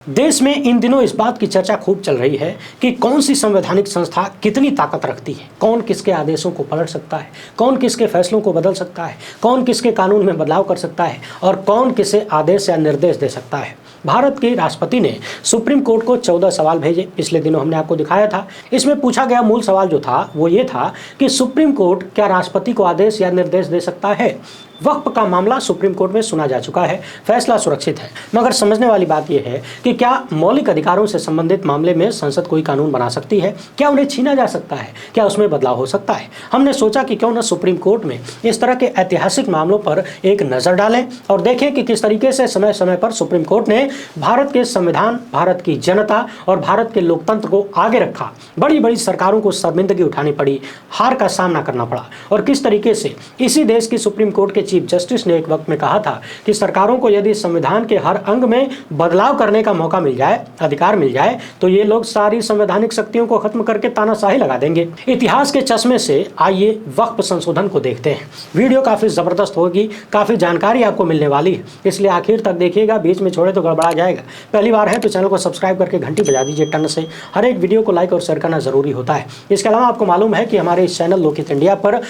देश में इन दिनों इस बात की चर्चा खूब चल रही है कि कौन सी संवैधानिक संस्था कितनी ताकत रखती है, कौन किसके आदेशों को पलट सकता है, कौन किसके फैसलों को बदल सकता है, कौन किसके कानून में बदलाव कर सकता है और कौन किसे आदेश या निर्देश दे सकता है। भारत के राष्ट्रपति ने सुप्रीम कोर्ट को 14 सवाल भेजे। पिछले दिनों हमने आपको दिखाया था। इसमें पूछा गया मूल सवाल जो था वो ये था कि सुप्रीम कोर्ट क्या राष्ट्रपति को आदेश या निर्देश दे सकता है। वक्फ का मामला सुप्रीम कोर्ट में सुना जा चुका है, फैसला सुरक्षित है, मगर समझने वाली बात यह है कि क्या मौलिक अधिकारों से संबंधित मामले में संसद कोई कानून बना सकती है, क्या उन्हें छीना जा सकता है, क्या उसमें बदलाव हो सकता है। हमने सोचा कि क्यों न सुप्रीम कोर्ट में इस तरह के ऐतिहासिक मामलों पर एक नजर डालें और देखें कि किस तरीके से समय समय पर सुप्रीम कोर्ट ने भारत के संविधान, भारत की जनता और भारत के लोकतंत्र को आगे रखा। बड़ी बड़ी सरकारों को शर्मिंदगी उठानी पड़ी, हार का सामना करना पड़ा और किस तरीके से इसी देश की सुप्रीम कोर्ट के चीफ जस्टिस ने एक वक्त में कहा था कि सरकारों को यदि संविधान के हर अंग में बदलाव करने का मौका मिल जाए, अधिकार मिल जाए, तो ये लोग सारी संवैधानिक शक्तियों को खत्म करके तानाशाही लगा देंगे। इतिहास के चश्मे से आइए वक्फ संशोधन को देखते हैं। वीडियो काफी जबरदस्त होगी, काफी जानकारी आपको मिलने वाली है, इसलिए आखिर तक देखिएगा, बीच में छोड़े तो गड़बड़ा जाएगा। पहली बार है तो चैनल को सब्सक्राइब करके घंटी बजा दीजिए टन से। हर एक वीडियो को लाइक और शेयर करना जरूरी होता है। इसके अलावा आपको मालूम है कि हमारे इस चैनल लोकहित इंडिया पर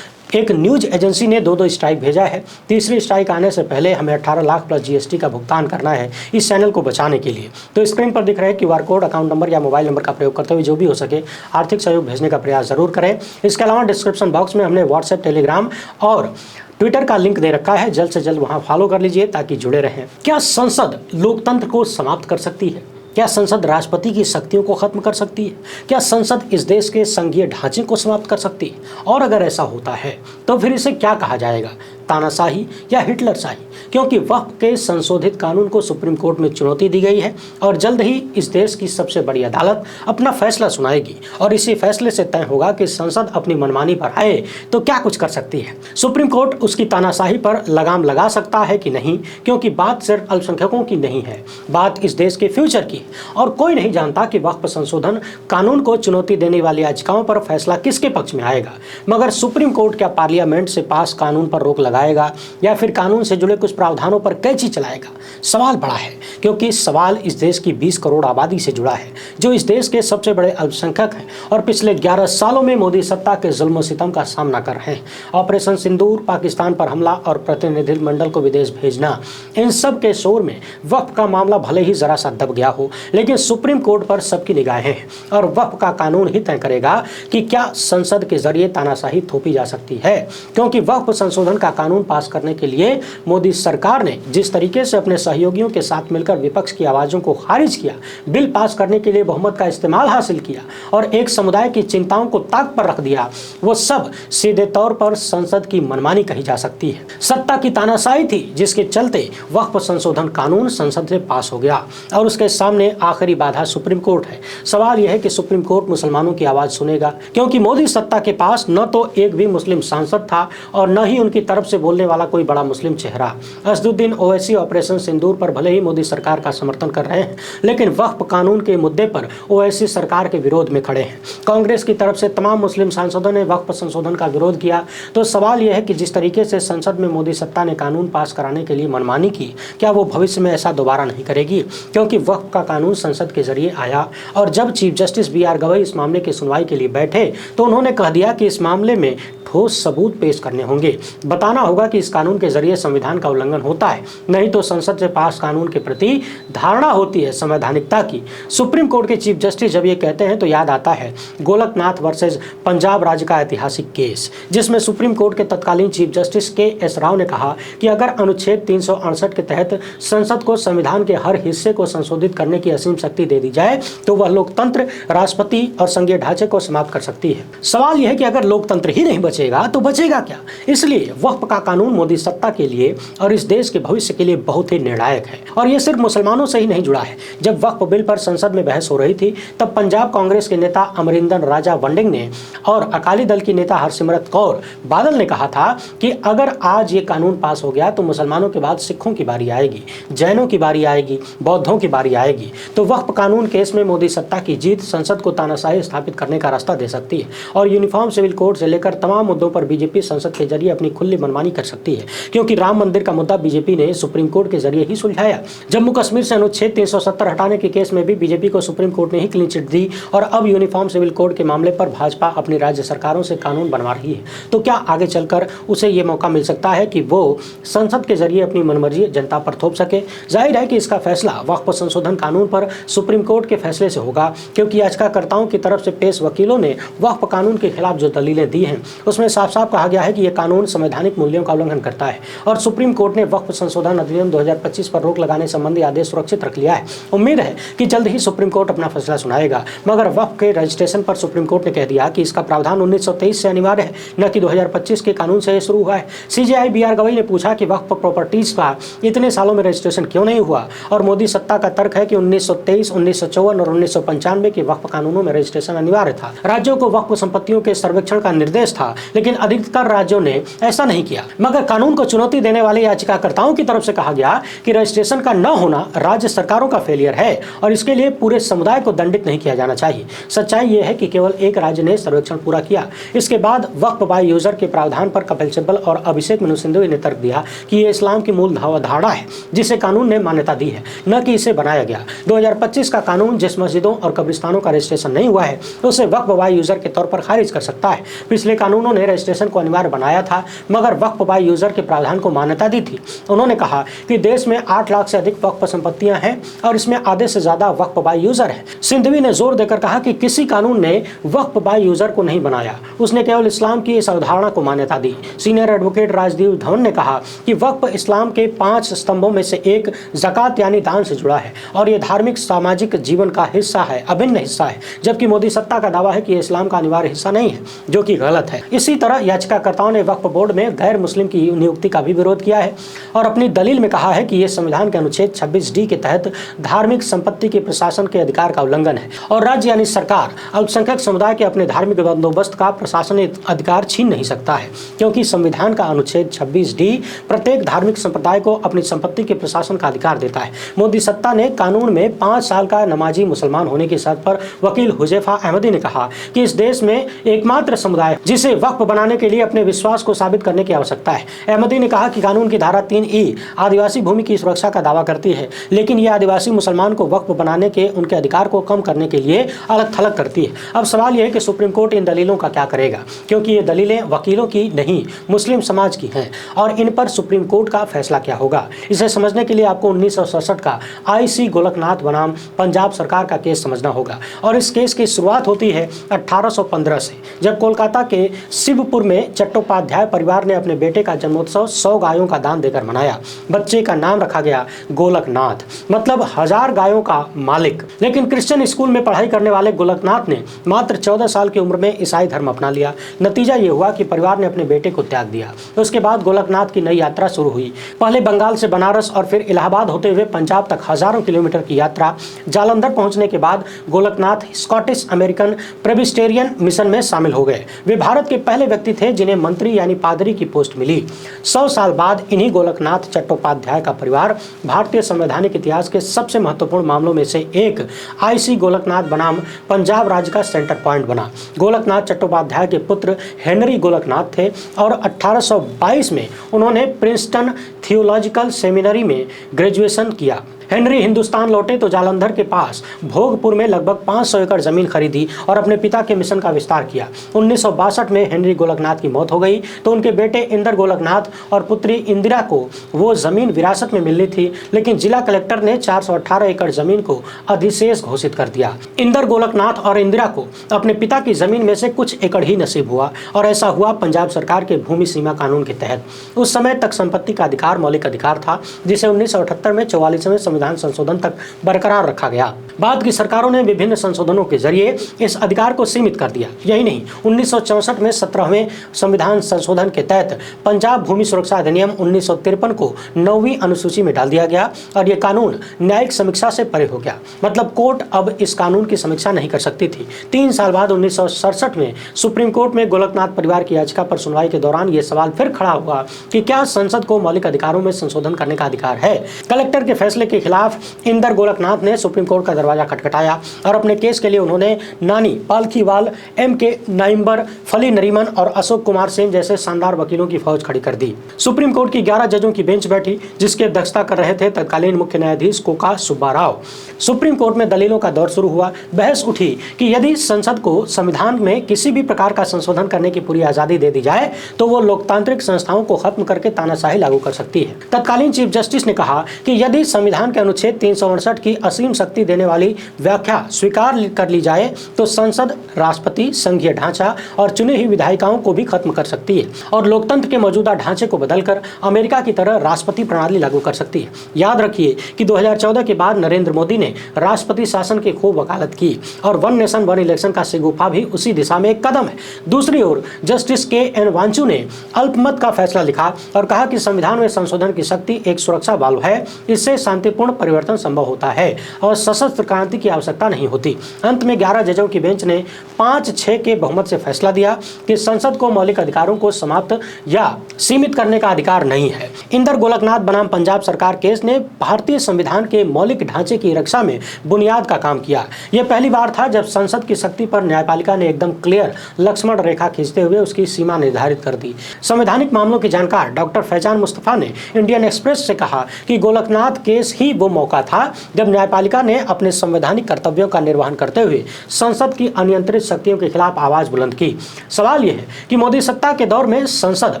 एक न्यूज एजेंसी ने दो स्ट्राइक भेजा है। तीसरी स्ट्राइक आने से पहले हमें 18 लाख प्लस जीएसटी का भुगतान करना है इस चैनल को बचाने के लिए। तो स्क्रीन पर दिख रहे क्यूआर कोड, अकाउंट नंबर या मोबाइल नंबर का प्रयोग करते हुए जो भी हो सके आर्थिक सहयोग भेजने का प्रयास जरूर करें। इसके अलावा डिस्क्रिप्शन बॉक्स में हमने व्हाट्सएप, टेलीग्राम और ट्विटर का लिंक दे रखा है, जल्द से जल्द वहां फॉलो कर लीजिए ताकि जुड़े रहें। क्या संसद लोकतंत्र को समाप्त कर सकती है? क्या संसद राष्ट्रपति की शक्तियों को खत्म कर सकती है? क्या संसद इस देश के संघीय ढांचे को समाप्त कर सकती है? और अगर ऐसा होता है तो फिर इसे क्या कहा जाएगा, तानाशाही या हिटलरशाही? क्योंकि वक्फ के संशोधित कानून को सुप्रीम कोर्ट में चुनौती दी गई है और जल्द ही इस देश की सबसे बड़ी अदालत अपना फैसला सुनाएगी और इसी फैसले से तय होगा कि संसद अपनी मनमानी पर आए तो क्या कुछ कर सकती है। सुप्रीम कोर्ट उसकी तानाशाही पर लगाम लगा सकता है कि नहीं, क्योंकि बात सिर्फ अल्पसंख्यकों की नहीं है, बात इस देश के फ्यूचर की। और कोई नहीं जानता कि वक्फ संशोधन कानून को चुनौती देने वाली याचिकाओं पर फैसला किसके पक्ष में आएगा। मगर सुप्रीम कोर्ट क्या पार्लियामेंट से पास कानून पर रोक लगाएगा या फिर कानून से जुड़े कुछ प्रावधानों पर कैंची चलाएगा? सवाल बड़ा है, क्योंकि सवाल इस देश की 20 करोड़ आबादी से जुड़ा है, जो इस देश के सबसे बड़े अल्पसंख्यक हैं और पिछले 11 सालों में मोदी सत्ता के जुल्म सितम का सामना कर रहे हैं। ऑपरेशन सिंदूर, पाकिस्तान पर हमला और प्रतिनिधिमंडल को विदेश भेजना, इन सब के शोर में वक्फ का मामला भले ही जरा सा दब गया हो, लेकिन सुप्रीम कोर्ट पर सबकी निगाहें हैं और वक्फ का कानून ही तय करेगा कि क्या संसद के जरिए तानाशाही थोपी जा सकती है। क्योंकि वक्फ संशोधन का कानून पास करने के लिए मोदी सरकार ने जिस तरीके से अपने सहयोगियों के साथ मिलकर विपक्ष की आवाजों को खारिज किया, बिल पास करने के लिए बहुमत का इस्तेमाल हासिल किया और एक समुदाय की चिंताओं को ताक पर रख दिया, वो सब सीधे तौर पर संसद की मनमानी कही जा सकती है। सत्ता की तानाशाही थी जिसके चलते वक्फ संशोधन कानून संसद से पास हो गया और उसके सामने आखिरी बाधा सुप्रीम कोर्ट है। सवाल यह है कि सुप्रीम कोर्ट मुसलमानों की आवाज सुनेगा, क्योंकि मोदी सत्ता के पास न तो एक भी मुस्लिम सांसद था और न ही उनकी तरफ से बोलने वाला कोई बड़ा मुस्लिम चेहरा। असदुद्दीन ओवैसी ऑपरेशन सिंदूर पर भले ही मोदी सरकार का समर्थन कर रहे हैं, लेकिन वक्फ कानून के मुद्दे पर ओवैसी सरकार के विरोध में खड़े हैं। कांग्रेस की तरफ से तमाम मुस्लिम सांसदों ने वक्फ संशोधन का विरोध किया। तो सवाल यह है कि जिस तरीके से संसद में मोदी सत्ता ने कानून पास कराने के लिए मनमानी की, क्या वो भविष्य में ऐसा दोबारा नहीं करेगी? क्योंकि वक्फ का कानून संसद के जरिए आया और जब chief justice B R Gavai इस मामले की सुनवाई के लिए बैठे तो उन्होंने कह दिया कि इस मामले में ठोस सबूत पेश करने होंगे, बताना होगा कि इस कानून के जरिए संविधान का उल्लंघन होता है, नहीं तो संसद से पास कानून के प्रति धारणा होती है संवैधानिकता की। सुप्रीम कोर्ट के चीफ जस्टिस जब ये कहते हैं तो याद आता है गोलकनाथ वर्सेस पंजाब राज्य का ऐतिहासिक केस, जिसमें सुप्रीम कोर्ट के तत्कालीन चीफ जस्टिस के एस राव ने कहा कि अगर अनुच्छेद 368 के तहत संसद को संविधान के हर हिस्से को संशोधित करने की असीम शक्ति दे दी जाए तो वह लोकतंत्र, राष्ट्रपति और संघीय ढांचे को समाप्त कर सकती है। सवाल यह है कि अगर लोकतंत्र ही नहीं बचेगा तो बचेगा क्या? इसलिए वक्फ का कानून मोदी सत्ता के लिए और इस देश के भविष्य के लिए बहुत ही निर्णायक है। और यह सिर्फ मुसलमानों से ही नहीं जुड़ा है। जब वक्फ बिल पर संसद में बहस हो रही थी तब पंजाब कांग्रेस के नेता अमरिंदर राजा वंडिंग ने और अकाली दल की नेता हरसिमरत कौर बादल ने कहा था कि अगर आज ये कानून पास हो गया तो मुसलमानों के बाद सिखों की बारी आएगी, जैनों की बारी आएगी, बौद्धों की बारी आएगी। तो वक्फ कानून केस में मोदी सत्ता की जीत संसद को तानाशाही स्थापित करने का रास्ता दे सकती है और यूनिफॉर्म सिविल कोड से लेकर तमाम मुद्दों पर बीजेपी संसद के जरिए अपनी खुली मनमानी कर सकती है, क्योंकि राम मंदिर का मुद्दा बीजेपी ने सुप्रीम कोर्ट के जरिए ही सुलझाया। जम्मू कश्मीर से अनुच्छेद 370 हटाने के केस में भी बीजेपी को सुप्रीम कोर्ट ने ही क्लीन चिट दी और अब यूनिफॉर्म सिविल कोड के मामले पर भाजपा अपनी राज्य सरकारों से कानून बनवा रही है। तो क्या आगे चलकर उसे ये मौका मिल सकता है कि वो संसद के जरिए अपनी मनमर्जी जनता पर थोप सके? जाहिर है कि इसका फैसला वक्फ संशोधन कानून पर सुप्रीम कोर्ट के फैसले से होगा, क्योंकि याचिकाकर्ताओं की तरफ से पेश वकीलों ने वक्फ कानून के खिलाफ जो दलीलें दी हैं उसमें साफ साफ कहा गया है कि यह कानून संवैधानिक मूल्यों का उल्लंघन करता है और सुप्रीम कोर्ट ने वक्फ संशोधन अधिनियम 2025 पर रोक लगाने संबंधी आदेश सुरक्षित रख लिया है। उम्मीद है कि जल्द ही सुप्रीम कोर्ट अपना फैसला सुनाएगा, मगर वक्फ के रजिस्ट्रेशन पर सुप्रीम कोर्ट ने कह दिया कि इसका प्रावधान 1923 से अनिवार्य है, न कि 2025 के कानून से शुरू हुआ है। सीजेआई बीआर गवई ने पूछा कि वक्फ प्रॉपर्टीज का इतने सालों में रजिस्ट्रेशन क्यों नहीं हुआ, और मोदी सत्ता का तर्क है कि 1923, 1954 और 1995 के वक्फ कानूनों में रजिस्ट्रेशन अनिवार्य था। राज्यों को वक्फ संपत्तियों के सर्वेक्षण का निर्देश था, लेकिन अधिकतर राज्यों ने ऐसा नहीं किया। मगर कानून को चुनौती देने वाले याचिकाकर्ताओं की तरफ से कहा गया कि रजिस्ट्रेशन का न होना राज्य सरकारों का फेलियर है और इसके लिए पूरे समुदाय को दंडित नहीं किया जाना चाहिए। सच्चाई यह है कि केवल एक राज्य ने सर्वेक्षण पूरा किया। इसके बाद वक्फ बाय यूजर के प्रावधान पर कपिल सिब्बल और अभिषेक मनु सिंघवी ने तर्क दिया कि यह इस्लाम की मूल धारणा है जिसे कानून ने मान्यता दी है, न कि इसे बनाया गया। 2025 का कानून जिस मस्जिदों और कब्रिस्तानों का रजिस्ट्रेशन नहीं हुआ है उसे वक्फ बाय यूजर के तौर पर खारिज कर सकता है। पिछले कानूनों ने रजिस्ट्रेशन को अनिवार्य बनाया था, मगर वक्फ बाय यूजर के प्रावधान को मान्यता दी थी। उन्होंने कहा कि देश में 8 लाख से अधिक वक्फ संपत्तियां हैं और इसमें आधे से ज्यादा वक्फ बाय यूजर है। सिंधवी ने जोर देकर कहा कि किसी कानून ने वक्फ बाय यूजर को नहीं बनाया, उसने केवल इस्लाम की इस अवधारणा को मान्यता दी। सीनियर एडवोकेट राजदीप धवन ने कहा कि वक्फ इस्लाम के 5 स्तंभों में से एक ज़कात यानी दान से जुड़ा है और यह धार्मिक सामाजिक जीवन का हिस्सा है, अभिन्न हिस्सा है, जबकि मोदी सत्ता का दावा है कि यह इस्लाम का अनिवार्य हिस्सा नहीं है, जो कि गलत है। इसी तरह याचिकाकर्ताओं ने वक्फ बोर्ड में गैर मुस्लिम की नियुक्ति का भी विरोध किया है और अपनी दलील में कहा है कि यह संविधान के अनुच्छेद 26D के तहत धार्मिक संपत्ति के प्रशासन के अधिकार का उल्लंघन है और राज्य यानी सरकार अल्पसंख्यक समुदाय के अपने धार्मिक बंदोबस्त का प्रशासनिक अधिकार छीन नहीं सकता है, क्योंकि संविधान का अनुच्छेद 26D प्रत्येक धार्मिक संप्रदाय को अपनी संपत्ति के प्रशासन का अधिकार देता है। मोदी सत्ता ने कानून में 5 साल का नमाजी मुसलमान होने की शर्त पर वकील हुजैफा अहमदी ने कहा कि इस देश में एकमात्र समुदाय जिसे वक्फ बनाने के लिए अपने विश्वास को साबित करने की आवश्यकता है। अहमदी ने कहा कि कानून की धारा 3E आदिवासी भूमि की सुरक्षा का दावा करती है, लेकिन यह आदिवासी मुसलमान को वक्फ बनाने के उनके अधिकार को कम करने के लिए अलग थलग करती है। अब सवाल यह है कि सुप्रीम कोर्ट इन दलीलों का क्या करेगा, क्योंकि ये दलीलें वकीलों की नहीं मुस्लिम समाज की हैं और इन पर सुप्रीम कोर्ट का फैसला क्या होगा। इसे समझने के लिए आपको 1967 का IC गोलकनाथ बनाम पंजाब सरकार का केस समझना होगा और इस केस की शुरुआत होती है 1815 से, जब कोलकाता के शिवपुर में चट्टोपाध्याय परिवार ने अपने बेटे का जन्मोत्सव 100 गायों का दान देकर मनाया। बच्चे का नाम रखा गया गोलकनाथ, मतलब 1000 गायों का मालिक। लेकिन क्रिश्चियन स्कूल में पढ़ाई करने वाले गोलकनाथ ने मात्र 14 साल की उम्र में ईसाई धर्म अपना लिया। नतीजा ये हुआ कि परिवार ने अपने बेटे को त्याग दिया। उसके बाद गोलकनाथ की नई यात्रा शुरू हुई, पहले बंगाल से बनारस और फिर इलाहाबाद होते हुए पंजाब तक हजारों किलोमीटर की यात्रा। जालंधर पहुंचने के बाद गोलकनाथ स्कॉटिश अमेरिकन प्रेबिस्टेरियन मिशन में शामिल हो गए। वे भारत के पहले व्यक्ति थे जिन्हें मंत्री यानी पादरी की पोस्ट मिली। 100 साल बाद इन्हीं गोलकनाथ चट्टोपाध्याय का परिवार भारतीय संवैधानिक इतिहास के सबसे महत्वपूर्ण मामलों में से एक IC गोलकनाथ बनाम पंजाब राज्य का सेंटर पॉइंट बना। गोलकनाथ चट्टोपाध्याय के पुत्र हेनरी गोलकनाथ थे और 1822 में उन्होंने प्रिंसटन थियोलॉजिकल सेमिनरी में ग्रेजुएशन किया। हेनरी हिंदुस्तान लौटे तो जालंधर के पास भोगपुर में लगभग 500 एकड़ जमीन खरीदी और अपने पिता के मिशन का विस्तार किया। 1962 में हेनरी गोलकनाथ की मौत हो गई तो उनके बेटे इंदर गोलकनाथ और पुत्री इंदिरा को वो जमीन विरासत में मिलनी थी, लेकिन जिला कलेक्टर ने 418 एकड़ जमीन को अधिशेष घोषित कर दिया। इंदर गोलकनाथ और इंदिरा को अपने पिता की जमीन में से कुछ एकड़ ही नसीब हुआ और ऐसा हुआ पंजाब सरकार के भूमि सीमा कानून के तहत। उस समय तक संपत्ति का अधिकार मौलिक अधिकार था, जिसे 1978 में 44वें संविधान संशोधन तक बरकरार रखा गया। बाद की सरकारों ने विभिन्न संशोधनों के जरिए इस अधिकार को सीमित कर दिया। यही नहीं, 1964 में 17वें संविधान संशोधन के तहत पंजाब भूमि सुरक्षा अधिनियम 1953 को 9वीं अनुसूची में डाल दिया गया और यह कानून न्यायिक समीक्षा से परे हो गया। मतलब कोर्ट अब इस कानून की समीक्षा नहीं कर सकती थी। 3 साल बाद 1967 में सुप्रीम कोर्ट में गोलकनाथ परिवार की याचिका पर सुनवाई के दौरान यह सवाल फिर खड़ा हुआ कि क्या संसद को मौलिक अधिकारों में संशोधन करने का अधिकार है। कलेक्टर के फैसले के खिलाफ इंदर गोलकनाथ ने सुप्रीम कोर्ट का दरवाजा खटखटाया और अपने केस के लिए उन्होंने नानी पालखीवाल, M.K. नाइम्बर, फली नरीमन और अशोक कुमार सेन जैसे शानदार वकीलों की फौज खड़ी कर दी। सुप्रीम कोर्ट की 11 जजों की बेंच बैठी, जिसकी अध्यक्षता कर रहे थे तत्कालीन मुख्य न्यायाधीश Coca Subba Rao. Supreme court में दलीलों का दौर शुरू हुआ। बहस उठी कि यदि संसद को संविधान में किसी भी प्रकार का संशोधन करने की पूरी आजादी दे दी जाए तो वो लोकतांत्रिक संस्थाओं को खत्म करके तानाशाही लागू कर सकती है। तत्कालीन चीफ जस्टिस ने कहा कि यदि संविधान के अनुच्छेद 368 की असीम शक्ति देने वाली व्याख्या स्वीकार कर ली जाए तो संसद राष्ट्रपति, संघीय ढांचा और चुनी हुई विधायिकाओं को भी खत्म कर सकती है और लोकतंत्र के मौजूदा ढांचे को बदलकर अमेरिका की तरह राष्ट्रपति प्रणाली लागू कर सकती है। याद रखिए कि 2014 के बाद नरेंद्र मोदी ने राष्ट्रपति शासन की खूब वकालत की और वन नेशन वन इलेक्शन का शगुफा भी उसी दिशा में एक कदम है। दूसरी ओर जस्टिस के.एन. वांचू ने अल्पमत का फैसला लिखा और कहा कि संविधान में संशोधन की शक्ति एक सुरक्षा वाल्व है, इससे शांतिपूर्ण परिवर्तन संभव होता है और सशस्त्र क्रांति की आवश्यकता नहीं होती। अंत में 11 जजों की बेंच ने 5-6 के बहुमत से फैसला दिया कि संसद को मौलिक अधिकारों को समाप्त या सीमित करने का अधिकार नहीं है। इंदर गोलकनाथ बनाम पंजाब सरकार केस ने भारतीय संविधान के मौलिक ढांचे की रक्षा में बुनियाद का काम किया। यह पहली बार था जब संसद की शक्ति पर न्यायपालिका ने एकदम क्लियर लक्ष्मण रेखा खींचते हुए उसकी सीमा निर्धारित कर दी। संवैधानिक मामलों के जानकार डॉक्टर फैजान मुस्तफा ने इंडियन एक्सप्रेस से कहा कि गोलकनाथ केस ही वो मौका था जब न्यायपालिका ने अपने संवैधानिक कर्तव्यों का निर्वहन करते हुए संसद की अनियंत्रित शक्तियों के खिलाफ आवाज बुलंद की। सवाल यह है कि मोदी सत्ता के दौर में संसद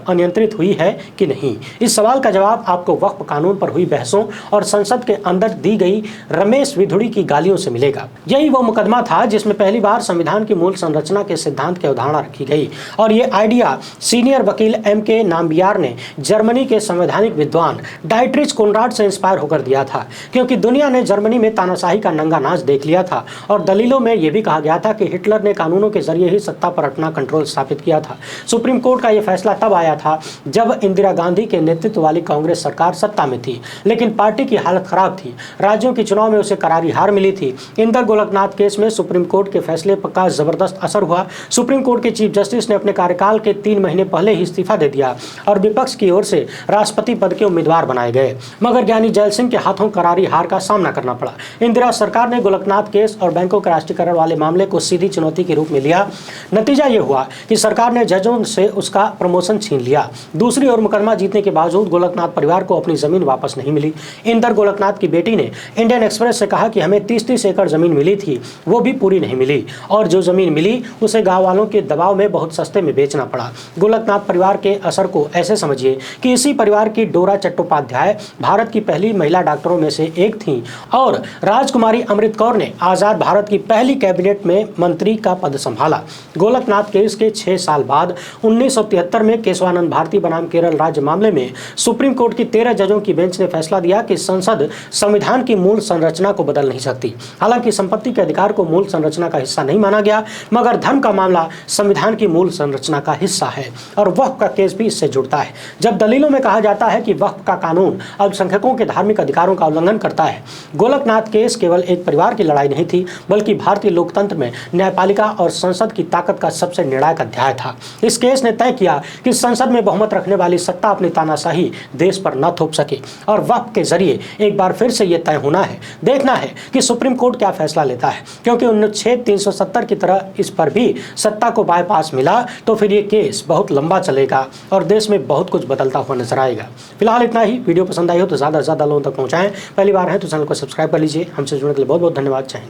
अनियंत्रित हुई है कि नहीं। इस सवाल का जवाब आपको वक्फ कानून पर हुई बहसों और संसद के अंदर दी गई रमेश विधुड़ी की गालियों से मिलेगा। यही वो मुकदमा था जिसमें पहली बार संविधान की मूल संरचना के सिद्धांत की अवधारणा रखी गई और ये आइडिया सीनियर वकील M.K. नाम्बियार ने जर्मनी के संवैधानिक विद्वान डाइट्रिच कोनराड से इंस्पायर होकर दिया था, क्योंकि दुनिया ने जर्मनी में तानाशाही का नंगा नाच देख लिया था और दलीलों में यह भी कहा गया था कि हिटलर ने कानूनों के जरिए ही सत्ता पर अपना कंट्रोल स्थापित किया था। सुप्रीम कोर्ट का यह फैसला तब आया था जब इंदिरा गांधी के नेतृत्व वाली कांग्रेस सरकार सत्ता में थी, लेकिन पार्टी की हालत खराब थी। राज्यों के चुनाव में उसे करारी हार मिली थी। इंदर गोलकनाथ केस में सुप्रीम कोर्ट के फैसले का जबरदस्त असर हुआ। सुप्रीम कोर्ट के चीफ जस्टिस ने अपने कार्यकाल के 3 महीने पहले ही इस्तीफा दे दिया और विपक्ष की ओर से राष्ट्रपति पद के उम्मीदवार बनाए गए, मगर ज्ञानी जैल सिंह के हाथों करारी हार का सामना करना पड़ा। इंदिरा सरकार ने गोलकनाथ केस और बैंकों के राष्ट्रीयकरण वाले मामले को सीधी चुनौती के रूप में लिया। नतीजा यह हुआ कि सरकार ने जजों से उसका प्रमोशन छीन लिया। दूसरी ओर मुकदमा जीतने के बावजूद गोलकनाथ परिवार को अपनी जमीन वापस नहीं मिली। इंदर गोलकनाथ की बेटी ने इंडियन एक्सप्रेस से कहा कि हमें 30-30 एकड़ जमीन मिली थी, वो भी पूरी नहीं मिली और जो जमीन मिली उसे गांव वालों के दबाव में बहुत सस्ते में बेचना पड़ा। गोलकनाथ परिवार के असर को ऐसे समझिए कि इसी परिवार की डोरा चट्टोपाध्याय भारत की पहली महिला डॉक्टरों में से एक थी और राजकुमारी अमृत कौर ने आजाद भारत की पहली कैबिनेट में मंत्री का पद संभाला। गोलकनाथ केस के 6 साल बाद 1973 में केशवानंद भारती बनाम केरल राज्य मामले में सुप्रीम कोर्ट की 13 जजों की बेंच ने फैसला दिया कि संसद संविधान की मूल संरचना को बदल नहीं सकती। हालांकि संपत्ति के अधिकार को मूल संरचना का हिस्सा नहीं माना गया, मगर धर्म का मामला संविधान की मूल संरचना का हिस्सा है और वक्फ का केस भी इससे जुड़ता है। जब दलीलों में कहा जाता है कि वक्फ का कानून अल्पसंख्यकों के धार्मिक अधिकारों का उल्लंघन करता है, गोलकनाथ केस केवल एक परिवार की लड़ाई नहीं थी, बल्कि भारतीय लोकतंत्र में न्यायपालिका और संसद की ताकत का सबसे निर्णायक अध्याय था। इस केस ने तय किया कि संसद में बहुमत रखने वाली सत्ता अपनी तानाशाही देश पर न थोप सके और वक्फ के जरिए एक बार फिर से यह तय होना है, देखना है कि सुप्रीम कोर्ट क्या फैसला लेता है, क्योंकि अनुच्छेद 370 की तरह इस पर भी सत्ता को बायपास मिला तो फिर ये केस बहुत लंबा चलेगा और देश में बहुत कुछ बदलता हुआ नजर आएगा। फिलहाल इतना ही। वीडियो पसंद आई हो तो ज़्यादा से ज़्यादा लोगों तक पहुँचाएं। पहली बार है तो चैनल को सब्सक्राइब कर लीजिए। हमसे जुड़ने के लिए बहुत बहुत धन्यवाद। चाहेंगे।